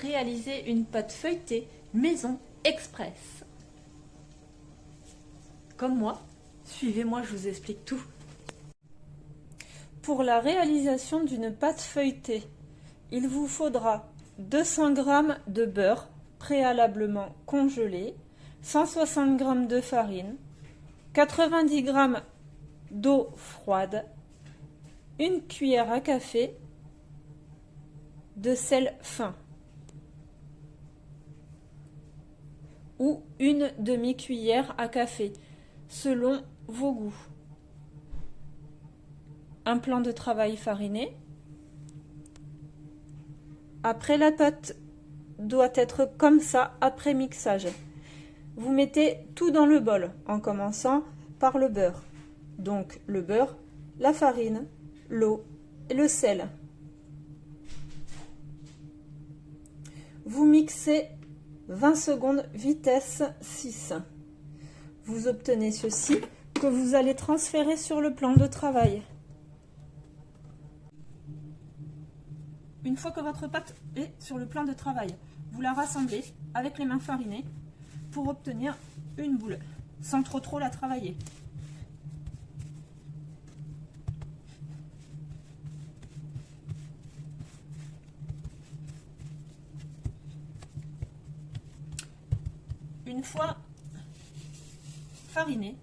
réaliser une pâte feuilletée maison express. Comme moi, suivez-moi, je vous explique tout. Pour la réalisation d'une pâte feuilletée, il vous faudra 200 g de beurre préalablement congelé, 160 g de farine, 90 g d'eau froide, une cuillère à café de sel fin ou une demi-cuillère à café selon vos goûts. Un plan de travail fariné. Après, la pâte doit être comme ça après mixage. Vous mettez tout dans le bol en commençant par le beurre. Donc le beurre, la farine, l'eau et le sel. Vous mixez 20 secondes vitesse 6. Vous obtenez ceci que vous allez transférer sur le plan de travail. Une fois que votre pâte est sur le plan de travail, vous la rassemblez avec les mains farinées pour obtenir une boule, sans trop la travailler. Une fois farinée,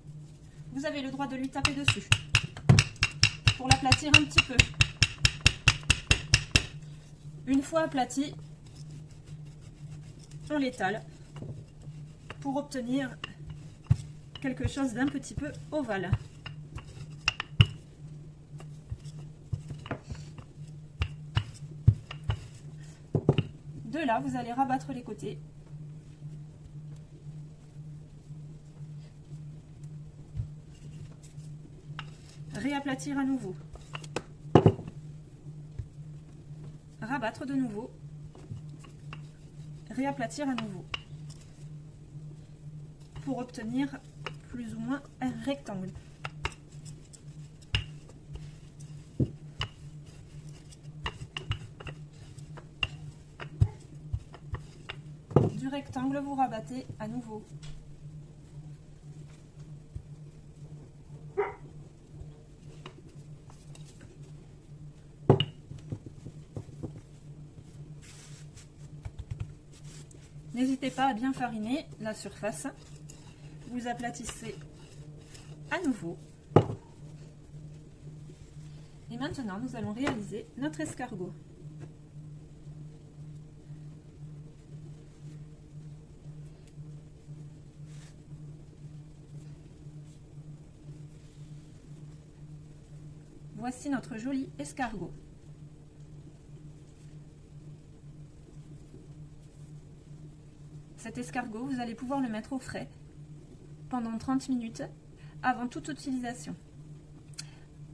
vous avez le droit de lui taper dessus pour l'aplatir un petit peu. Une fois aplati, on l'étale pour obtenir quelque chose d'un petit peu ovale. De là, vous allez rabattre les côtés. Réaplatir à nouveau. Rabattre de nouveau, réaplatir à nouveau pour obtenir plus ou moins un rectangle. Du rectangle, vous rabattez à nouveau. N'hésitez pas à bien fariner la surface. Vous aplatissez à nouveau. Et maintenant, nous allons réaliser notre escargot. Voici notre joli escargot. Cet escargot, vous allez pouvoir le mettre au frais pendant 30 minutes avant toute utilisation.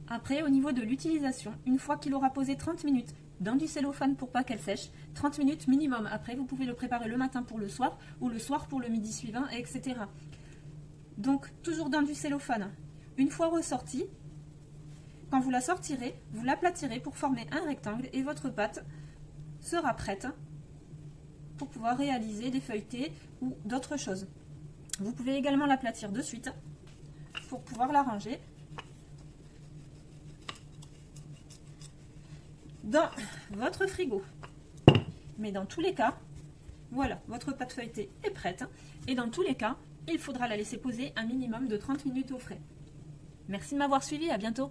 Après, au niveau de l'utilisation, une fois qu'il aura posé 30 minutes dans du cellophane pour pas qu'elle sèche, 30 minutes minimum. Après, vous pouvez le préparer le matin pour le soir ou le soir pour le midi suivant, etc. Donc, toujours dans du cellophane. Une fois ressorti, quand vous la sortirez, vous l'aplatirez pour former un rectangle et votre pâte sera prête pour pouvoir réaliser des feuilletés ou d'autres choses. Vous pouvez également l'aplatir de suite pour pouvoir la ranger dans votre frigo. Mais dans tous les cas, voilà, votre pâte feuilletée est prête. Et dans tous les cas, il faudra la laisser poser un minimum de 30 minutes au frais. Merci de m'avoir suivi, à bientôt.